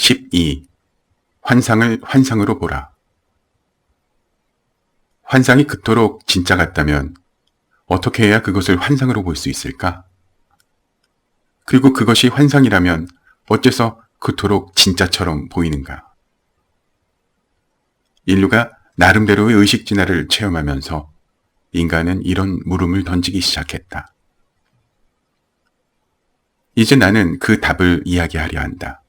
12. 환상을 환상으로 보라. 환상이 그토록 진짜 같다면 어떻게 해야 그것을 환상으로 볼 수 있을까? 그리고 그것이 환상이라면 어째서 그토록 진짜처럼 보이는가? 인류가 나름대로의 의식 진화를 체험하면서 인간은 이런 물음을 던지기 시작했다. 이제 나는 그 답을 이야기하려 한다.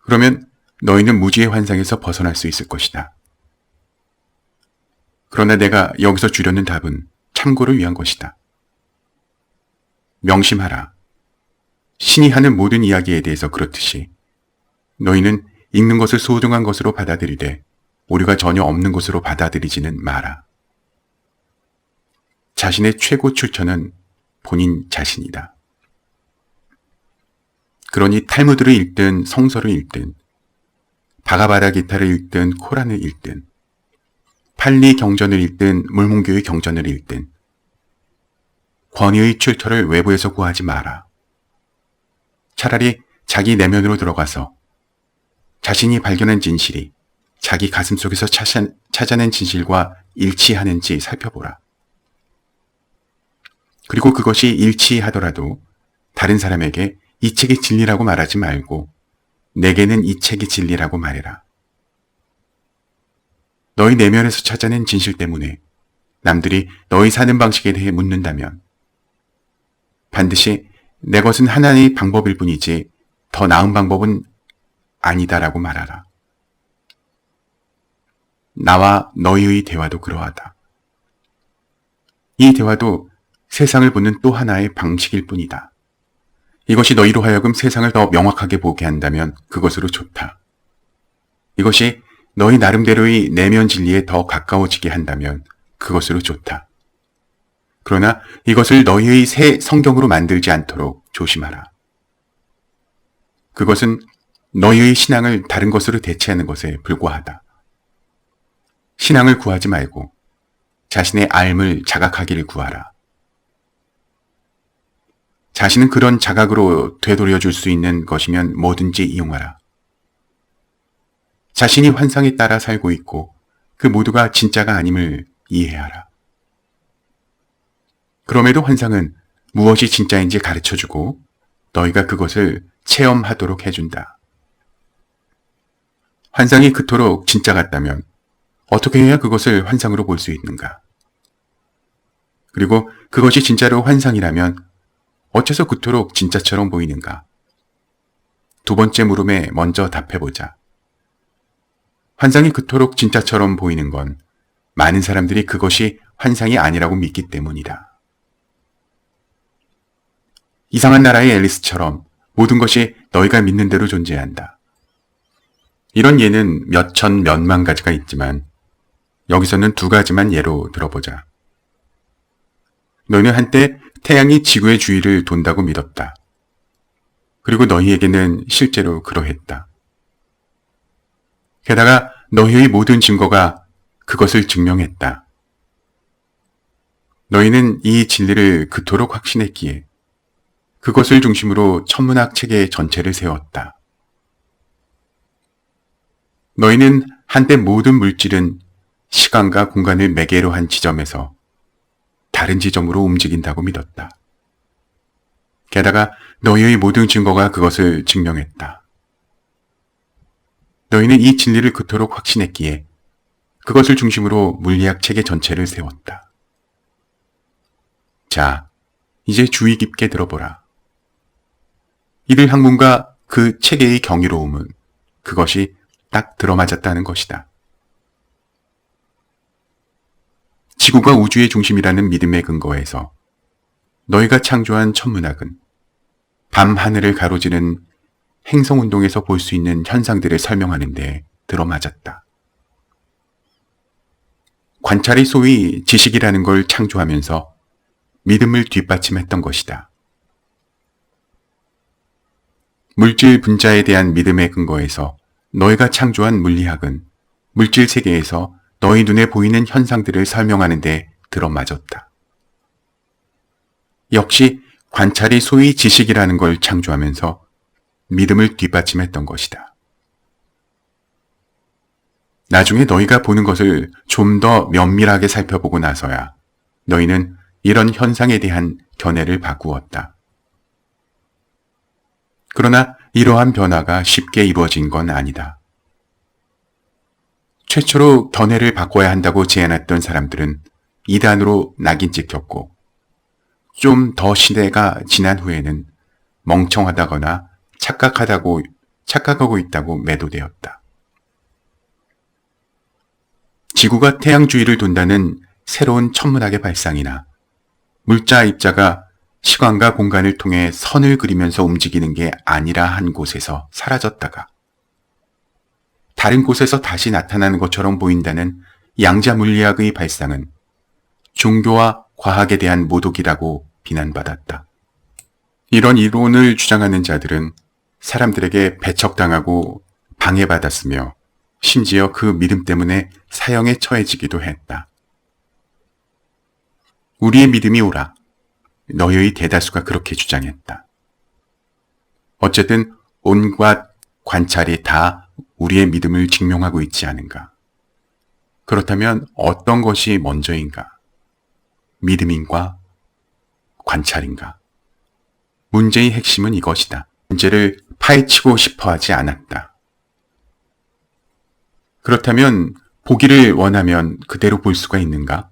그러면 너희는 무지의 환상에서 벗어날 수 있을 것이다. 그러나 내가 여기서 주려는 답은 참고를 위한 것이다. 명심하라. 신이 하는 모든 이야기에 대해서 그렇듯이 너희는 읽는 것을 소중한 것으로 받아들이되 오류가 전혀 없는 것으로 받아들이지는 마라. 자신의 최고 출처는 본인 자신이다. 그러니 탈무드를 읽든 성서를 읽든 바가바라 기타를 읽든 코란을 읽든 팔리 경전을 읽든 물문교의 경전을 읽든 권위의 출처를 외부에서 구하지 마라. 차라리 자기 내면으로 들어가서 자신이 발견한 진실이 자기 가슴 속에서 찾아낸 진실과 일치하는지 살펴보라. 그리고 그것이 일치하더라도 다른 사람에게 이 책이 진리라고 말하지 말고 내게는 이 책이 진리라고 말해라. 너희 내면에서 찾아낸 진실 때문에 남들이 너희 사는 방식에 대해 묻는다면 반드시 내 것은 하나의 방법일 뿐이지 더 나은 방법은 아니다라고 말하라. 나와 너희의 대화도 그러하다. 이 대화도 세상을 보는 또 하나의 방식일 뿐이다. 이것이 너희로 하여금 세상을 더 명확하게 보게 한다면 그것으로 좋다. 이것이 너희 나름대로의 내면 진리에 더 가까워지게 한다면 그것으로 좋다. 그러나 이것을 너희의 새 성경으로 만들지 않도록 조심하라. 그것은 너희의 신앙을 다른 것으로 대체하는 것에 불과하다. 신앙을 구하지 말고 자신의 삶을 자각하기를 구하라. 자신은 그런 자각으로 되돌려줄 수 있는 것이면 뭐든지 이용하라. 자신이 환상에 따라 살고 있고 그 모두가 진짜가 아님을 이해하라. 그럼에도 환상은 무엇이 진짜인지 가르쳐주고 너희가 그것을 체험하도록 해준다. 환상이 그토록 진짜 같다면 어떻게 해야 그것을 환상으로 볼 수 있는가? 그리고 그것이 진짜로 환상이라면 어째서 그토록 진짜처럼 보이는가? 두 번째 물음에 먼저 답해보자. 환상이 그토록 진짜처럼 보이는 건 많은 사람들이 그것이 환상이 아니라고 믿기 때문이다. 이상한 나라의 앨리스처럼 모든 것이 너희가 믿는 대로 존재한다. 이런 예는 몇천 몇만 가지가 있지만 여기서는 두 가지만 예로 들어보자. 너희는 한때 태양이 지구의 주위를 돈다고 믿었다. 그리고 너희에게는 실제로 그러했다. 게다가 너희의 모든 증거가 그것을 증명했다. 너희는 이 진리를 그토록 확신했기에 그것을 중심으로 천문학 체계 전체를 세웠다. 너희는 한때 모든 물질은 시간과 공간을 매개로 한 지점에서 다른 지점으로 움직인다고 믿었다. 게다가 너희의 모든 증거가 그것을 증명했다. 너희는 이 진리를 그토록 확신했기에 그것을 중심으로 물리학 체계 전체를 세웠다. 자, 이제 주의 깊게 들어보라. 이들 학문과 그 체계의 경이로움은 그것이 딱 들어맞았다는 것이다. 지구가 우주의 중심이라는 믿음의 근거에서 너희가 창조한 천문학은 밤 하늘을 가로지른 행성운동에서 볼 수 있는 현상들을 설명하는 데 들어맞았다. 관찰이 소위 지식이라는 걸 창조하면서 믿음을 뒷받침했던 것이다. 물질 분자에 대한 믿음의 근거에서 너희가 창조한 물리학은 물질 세계에서 너희 눈에 보이는 현상들을 설명하는 데 들어맞았다. 역시 관찰이 소위 지식이라는 걸 창조하면서 믿음을 뒷받침했던 것이다. 나중에 너희가 보는 것을 좀 더 면밀하게 살펴보고 나서야 너희는 이런 현상에 대한 견해를 바꾸었다. 그러나 이러한 변화가 쉽게 이루어진 건 아니다. 최초로 견해를 바꿔야 한다고 제안했던 사람들은 이단으로 낙인 찍혔고, 좀 더 시대가 지난 후에는 멍청하다거나 착각하고 있다고 매도되었다. 지구가 태양 주위를 돈다는 새로운 천문학의 발상이나 물자 입자가 시간과 공간을 통해 선을 그리면서 움직이는 게 아니라 한 곳에서 사라졌다가 다른 곳에서 다시 나타나는 것처럼 보인다는 양자 물리학의 발상은 종교와 과학에 대한 모독이라고 비난받았다. 이런 이론을 주장하는 자들은 사람들에게 배척당하고 방해받았으며 심지어 그 믿음 때문에 사형에 처해지기도 했다. 우리의 믿음이 옳아. 너희의 대다수가 그렇게 주장했다. 어쨌든 온갖 관찰이 다 우리의 믿음을 증명하고 있지 않은가. 그렇다면 어떤 것이 먼저인가? 믿음인가? 관찰인가? 문제의 핵심은 이것이다. 문제를 파헤치고 싶어 하지 않았다. 그렇다면 보기를 원하면 그대로 볼 수가 있는가?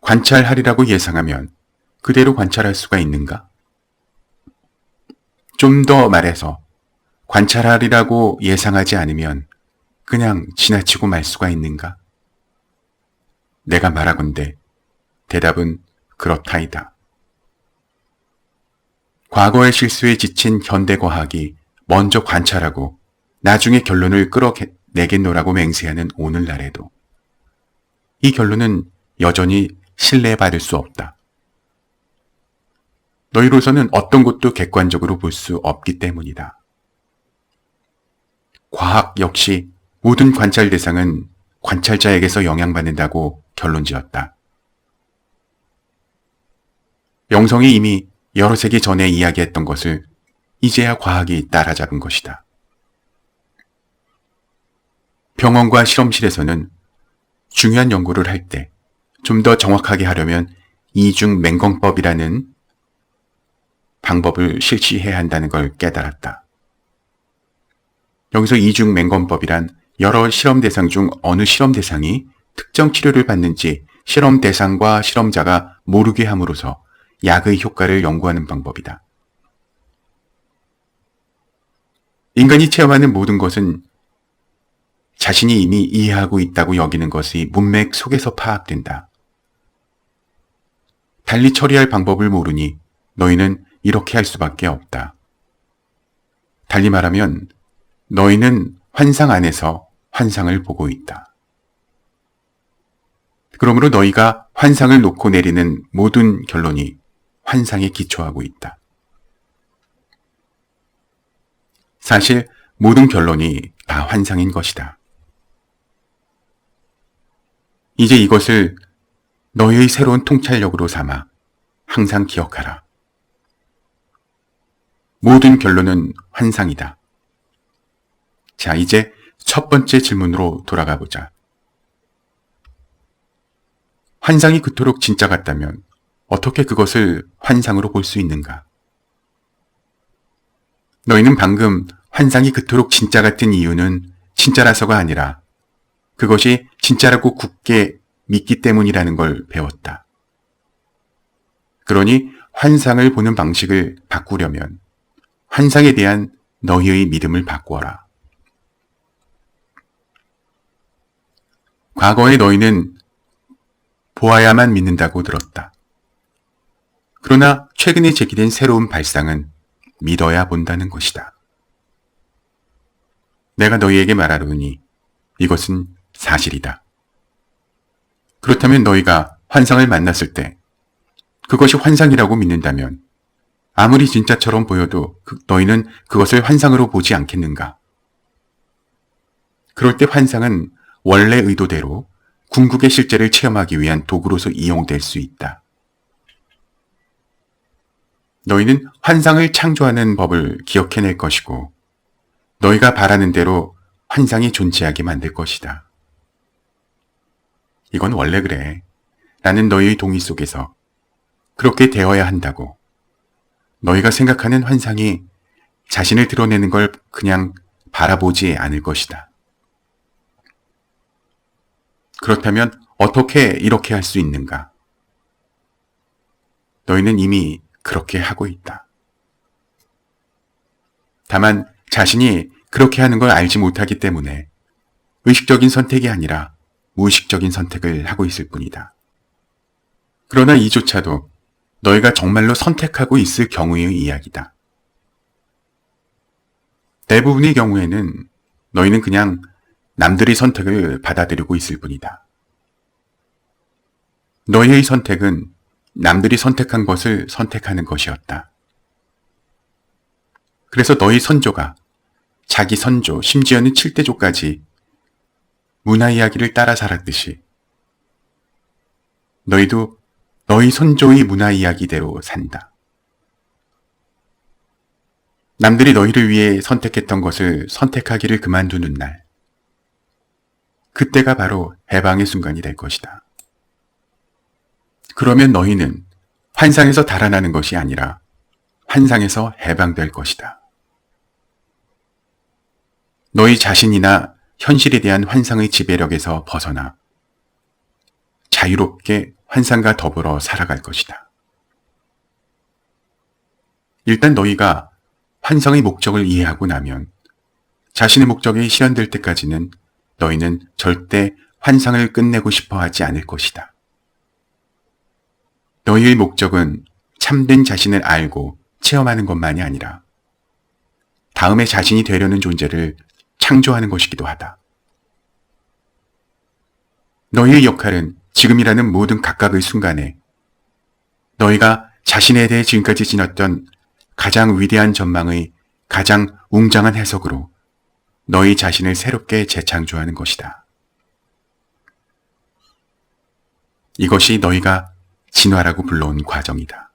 관찰하리라고 예상하면 그대로 관찰할 수가 있는가? 좀 더 말해서 관찰하리라고 예상하지 않으면 그냥 지나치고 말 수가 있는가? 내가 말하건대 대답은 그렇다이다. 과거의 실수에 지친 현대과학이 먼저 관찰하고 나중에 결론을 끌어내겠노라고 맹세하는 오늘날에도 이 결론은 여전히 신뢰받을 수 없다. 너희로서는 어떤 것도 객관적으로 볼 수 없기 때문이다. 과학 역시 모든 관찰 대상은 관찰자에게서 영향받는다고 결론지었다. 영성이 이미 여러 세기 전에 이야기했던 것을 이제야 과학이 따라잡은 것이다. 병원과 실험실에서는 중요한 연구를 할 때 좀 더 정확하게 하려면 이중맹검법이라는 방법을 실시해야 한다는 걸 깨달았다. 여기서 이중맹검법이란 여러 실험 대상 중 어느 실험 대상이 특정 치료를 받는지 실험 대상과 실험자가 모르게 함으로써 약의 효과를 연구하는 방법이다. 인간이 체험하는 모든 것은 자신이 이미 이해하고 있다고 여기는 것이 문맥 속에서 파악된다. 달리 처리할 방법을 모르니 너희는 이렇게 할 수밖에 없다. 달리 말하면 너희는 환상 안에서 환상을 보고 있다. 그러므로 너희가 환상을 놓고 내리는 모든 결론이 환상에 기초하고 있다. 사실 모든 결론이 다 환상인 것이다. 이제 이것을 너희의 새로운 통찰력으로 삼아 항상 기억하라. 모든 결론은 환상이다. 자, 이제 첫 번째 질문으로 돌아가 보자. 환상이 그토록 진짜 같다면 어떻게 그것을 환상으로 볼 수 있는가? 너희는 방금 환상이 그토록 진짜 같은 이유는 진짜라서가 아니라 그것이 진짜라고 굳게 믿기 때문이라는 걸 배웠다. 그러니 환상을 보는 방식을 바꾸려면 환상에 대한 너희의 믿음을 바꾸어라. 과거에 너희는 보아야만 믿는다고 들었다. 그러나 최근에 제기된 새로운 발상은 믿어야 본다는 것이다. 내가 너희에게 말하노니 이것은 사실이다. 그렇다면 너희가 환상을 만났을 때 그것이 환상이라고 믿는다면 아무리 진짜처럼 보여도 너희는 그것을 환상으로 보지 않겠는가? 그럴 때 환상은 원래 의도대로 궁극의 실제를 체험하기 위한 도구로서 이용될 수 있다. 너희는 환상을 창조하는 법을 기억해낼 것이고 너희가 바라는 대로 환상이 존재하게 만들 것이다. 이건 원래 그래. 나는 너희의 동의 속에서 그렇게 되어야 한다고. 너희가 생각하는 환상이 자신을 드러내는 걸 그냥 바라보지 않을 것이다. 그렇다면 어떻게 이렇게 할 수 있는가? 너희는 이미 그렇게 하고 있다. 다만 자신이 그렇게 하는 걸 알지 못하기 때문에 의식적인 선택이 아니라 무의식적인 선택을 하고 있을 뿐이다. 그러나 이조차도 너희가 정말로 선택하고 있을 경우의 이야기다. 대부분의 경우에는 너희는 그냥 남들의 선택을 받아들이고 있을 뿐이다. 너희의 선택은 남들이 선택한 것을 선택하는 것이었다. 그래서 너희 선조가 자기 선조, 심지어는 7대조까지 문화 이야기를 따라 살았듯이 너희도 너희 선조의 문화 이야기대로 산다. 남들이 너희를 위해 선택했던 것을 선택하기를 그만두는 날, 그때가 바로 해방의 순간이 될 것이다. 그러면 너희는 환상에서 달아나는 것이 아니라 환상에서 해방될 것이다. 너희 자신이나 현실에 대한 환상의 지배력에서 벗어나 자유롭게 환상과 더불어 살아갈 것이다. 일단 너희가 환상의 목적을 이해하고 나면 자신의 목적이 실현될 때까지는 너희는 절대 환상을 끝내고 싶어 하지 않을 것이다. 너희의 목적은 참된 자신을 알고 체험하는 것만이 아니라 다음의 자신이 되려는 존재를 창조하는 것이기도 하다. 너희의 역할은 지금이라는 모든 각각의 순간에 너희가 자신에 대해 지금까지 지녔던 가장 위대한 전망의 가장 웅장한 해석으로 너희 자신을 새롭게 재창조하는 것이다. 이것이 너희가 진화라고 불러온 과정이다.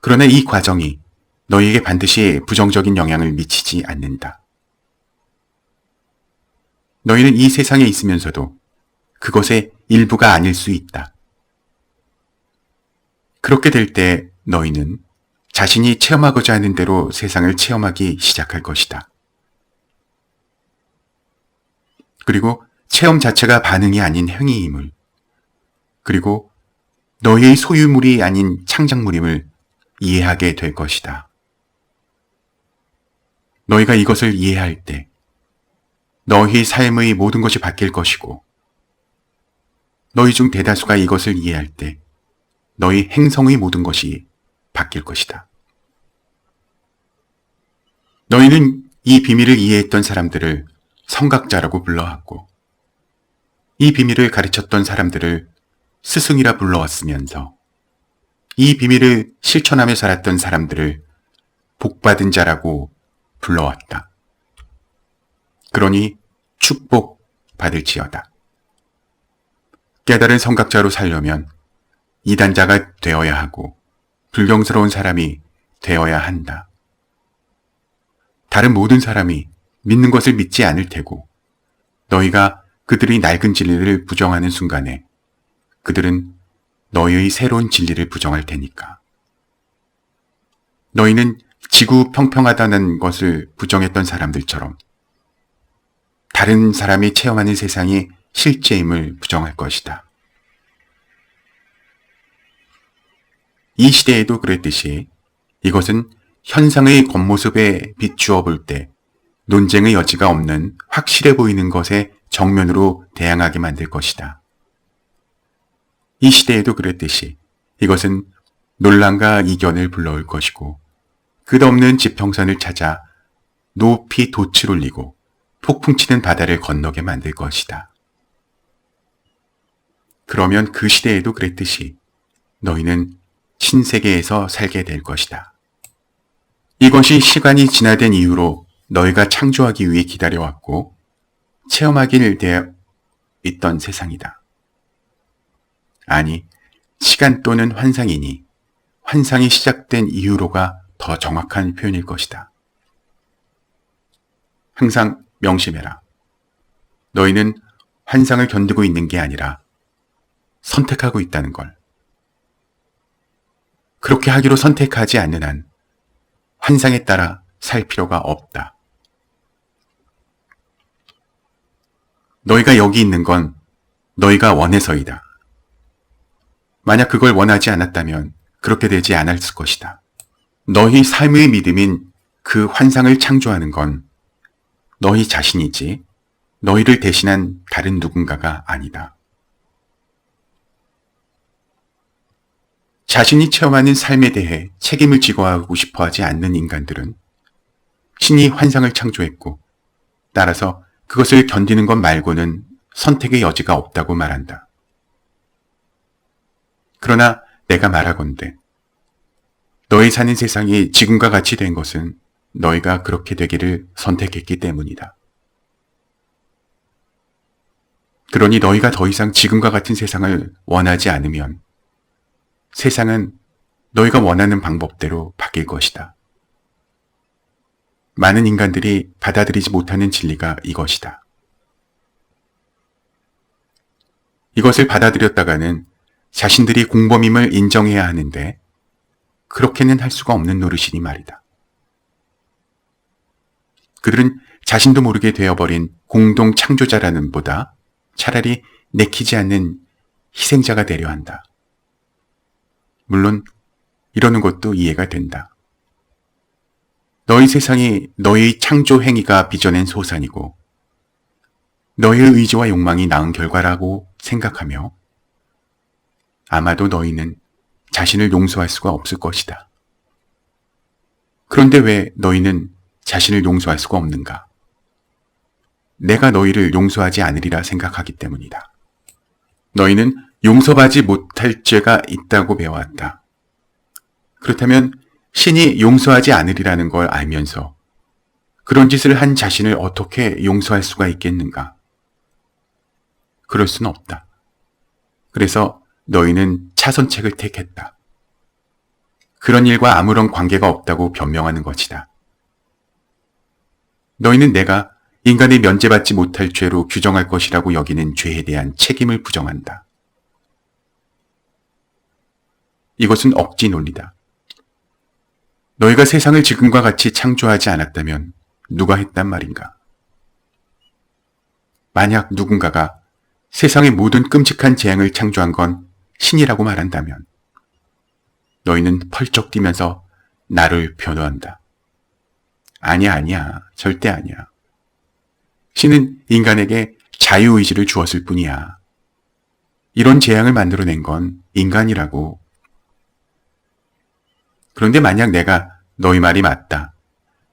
그러나 이 과정이 너희에게 반드시 부정적인 영향을 미치지 않는다. 너희는 이 세상에 있으면서도 그것의 일부가 아닐 수 있다. 그렇게 될 때 너희는 자신이 체험하고자 하는 대로 세상을 체험하기 시작할 것이다. 그리고 체험 자체가 반응이 아닌 행위임을, 그리고 너희의 소유물이 아닌 창작물임을 이해하게 될 것이다. 너희가 이것을 이해할 때 너희 삶의 모든 것이 바뀔 것이고 너희 중 대다수가 이것을 이해할 때 너희 행성의 모든 것이 바뀔 것이다. 너희는 이 비밀을 이해했던 사람들을 성각자라고 불러왔고 이 비밀을 가르쳤던 사람들을 스승이라 불러왔으면서 이 비밀을 실천하며 살았던 사람들을 복받은 자라고 불러왔다. 그러니 축복 받을지어다. 깨달은 성각자로 살려면 이단자가 되어야 하고 불경스러운 사람이 되어야 한다. 다른 모든 사람이 믿는 것을 믿지 않을 테고 너희가 그들의 낡은 진리를 부정하는 순간에 그들은 너희의 새로운 진리를 부정할 테니까. 너희는 지구 평평하다는 것을 부정했던 사람들처럼 다른 사람이 체험하는 세상이 실제임을 부정할 것이다. 이 시대에도 그랬듯이 이것은 현상의 겉모습에 비추어 볼 때 논쟁의 여지가 없는 확실해 보이는 것에 정면으로 대항하게 만들 것이다. 이 시대에도 그랬듯이 이것은 논란과 이견을 불러올 것이고 끝없는 지평선을 찾아 높이 돛을 올리고 폭풍치는 바다를 건너게 만들 것이다. 그러면 그 시대에도 그랬듯이 너희는 신세계에서 살게 될 것이다. 이것이 시간이 진화된 이후로 너희가 창조하기 위해 기다려왔고 체험하길 되어 있던 세상이다. 아니, 시간 또는 환상이니 환상이 시작된 이후로가 더 정확한 표현일 것이다. 항상 명심해라. 너희는 환상을 견디고 있는 게 아니라 선택하고 있다는 걸. 그렇게 하기로 선택하지 않는 한 환상에 따라 살 필요가 없다. 너희가 여기 있는 건 너희가 원해서이다. 만약 그걸 원하지 않았다면 그렇게 되지 않았을 것이다. 너희 삶의 믿음인 그 환상을 창조하는 건 너희 자신이지 너희를 대신한 다른 누군가가 아니다. 자신이 체험하는 삶에 대해 책임을 지고 하고 싶어 하지 않는 인간들은 신이 환상을 창조했고 따라서 그것을 견디는 것 말고는 선택의 여지가 없다고 말한다. 그러나 내가 말하건대 너희 사는 세상이 지금과 같이 된 것은 너희가 그렇게 되기를 선택했기 때문이다. 그러니 너희가 더 이상 지금과 같은 세상을 원하지 않으면 세상은 너희가 원하는 방법대로 바뀔 것이다. 많은 인간들이 받아들이지 못하는 진리가 이것이다. 이것을 받아들였다가는 자신들이 공범임을 인정해야 하는데 그렇게는 할 수가 없는 노릇이니 말이다. 그들은 자신도 모르게 되어버린 공동 창조자라는 보다 차라리 내키지 않는 희생자가 되려 한다. 물론 이러는 것도 이해가 된다. 너희 세상이 너희 창조 행위가 빚어낸 소산이고 너희의 의지와 욕망이 낳은 결과라고 생각하며 아마도 너희는 자신을 용서할 수가 없을 것이다. 그런데 왜 너희는 자신을 용서할 수가 없는가? 내가 너희를 용서하지 않으리라 생각하기 때문이다. 너희는 용서받지 못할 죄가 있다고 배워왔다. 그렇다면 신이 용서하지 않으리라는 걸 알면서 그런 짓을 한 자신을 어떻게 용서할 수가 있겠는가? 그럴 수는 없다. 그래서 너희는 차선책을 택했다. 그런 일과 아무런 관계가 없다고 변명하는 것이다. 너희는 내가 인간을 면제받지 못할 죄로 규정할 것이라고 여기는 죄에 대한 책임을 부정한다. 이것은 억지 논리다. 너희가 세상을 지금과 같이 창조하지 않았다면 누가 했단 말인가? 만약 누군가가 세상의 모든 끔찍한 재앙을 창조한 건 신이라고 말한다면 너희는 펄쩍 뛰면서 나를 변호한다. 아니야. 절대 아니야. 신은 인간에게 자유의지를 주었을 뿐이야. 이런 재앙을 만들어낸 건 인간이라고. 그런데 만약 내가 너희 말이 맞다.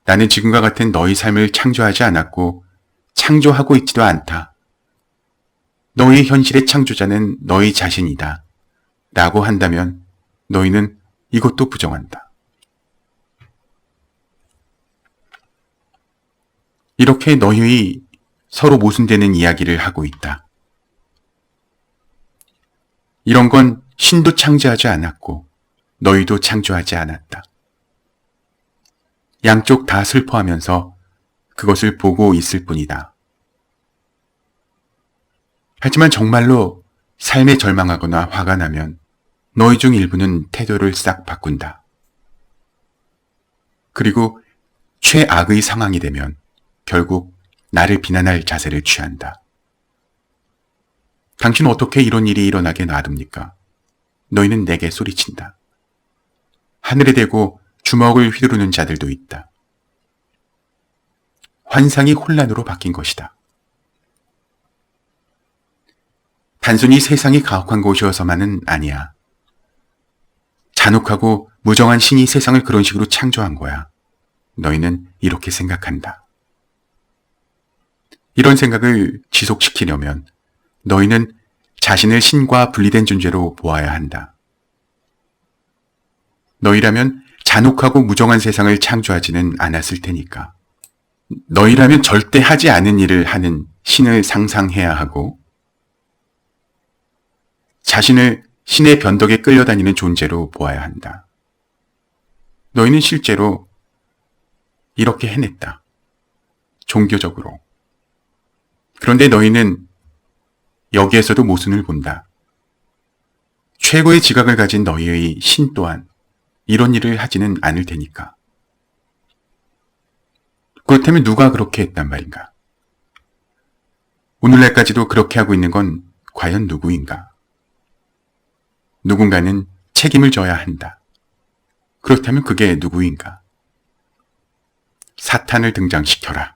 나는 지금과 같은 너희 삶을 창조하지 않았고 창조하고 있지도 않다. 너희 현실의 창조자는 너희 자신이다. 라고 한다면 너희는 이것도 부정한다. 이렇게 너희의 서로 모순되는 이야기를 하고 있다. 이런 건 신도 창조하지 않았고 너희도 창조하지 않았다. 양쪽 다 슬퍼하면서 그것을 보고 있을 뿐이다. 하지만 정말로 삶에 절망하거나 화가 나면 너희 중 일부는 태도를 싹 바꾼다. 그리고 최악의 상황이 되면 결국 나를 비난할 자세를 취한다. 당신 어떻게 이런 일이 일어나게 놔둡니까? 너희는 내게 소리친다. 하늘에 대고 주먹을 휘두르는 자들도 있다. 환상이 혼란으로 바뀐 것이다. 단순히 세상이 가혹한 곳이어서만은 아니야. 잔혹하고 무정한 신이 세상을 그런 식으로 창조한 거야. 너희는 이렇게 생각한다. 이런 생각을 지속시키려면 너희는 자신을 신과 분리된 존재로 보아야 한다. 너희라면 잔혹하고 무정한 세상을 창조하지는 않았을 테니까. 너희라면 절대 하지 않은 일을 하는 신을 상상해야 하고 자신을 신의 변덕에 끌려다니는 존재로 보아야 한다. 너희는 실제로 이렇게 해냈다. 종교적으로. 그런데 너희는 여기에서도 모순을 본다. 최고의 지각을 가진 너희의 신 또한 이런 일을 하지는 않을 테니까. 그렇다면 누가 그렇게 했단 말인가? 오늘날까지도 그렇게 하고 있는 건 과연 누구인가? 누군가는 책임을 져야 한다. 그렇다면 그게 누구인가? 사탄을 등장시켜라.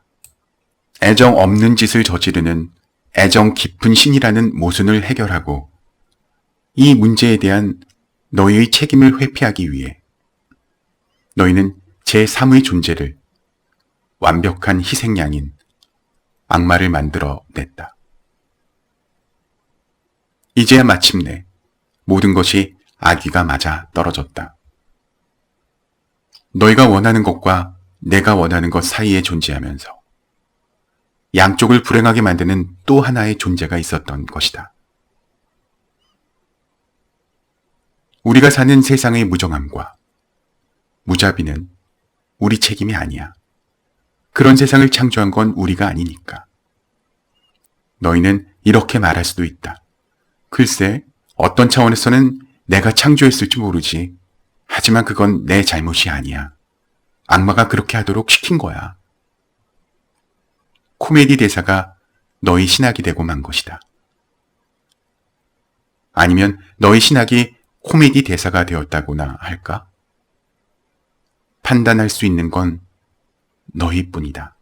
애정 없는 짓을 저지르는 애정 깊은 신이라는 모순을 해결하고 이 문제에 대한 너희의 책임을 회피하기 위해 너희는 제3의 존재를 완벽한 희생양인 악마를 만들어 냈다. 이제야 마침내 모든 것이 아귀가 맞아 떨어졌다. 너희가 원하는 것과 내가 원하는 것 사이에 존재하면서 양쪽을 불행하게 만드는 또 하나의 존재가 있었던 것이다. 우리가 사는 세상의 무정함과 무자비는 우리 책임이 아니야. 그런 세상을 창조한 건 우리가 아니니까. 너희는 이렇게 말할 수도 있다. 글쎄, 어떤 차원에서는 내가 창조했을지 모르지. 하지만 그건 내 잘못이 아니야. 악마가 그렇게 하도록 시킨 거야. 코미디 대사가 너희 신학이 되고 만 것이다. 아니면 너희 신학이 코미디 대사가 되었다고나 할까? 판단할 수 있는 건 너희뿐이다.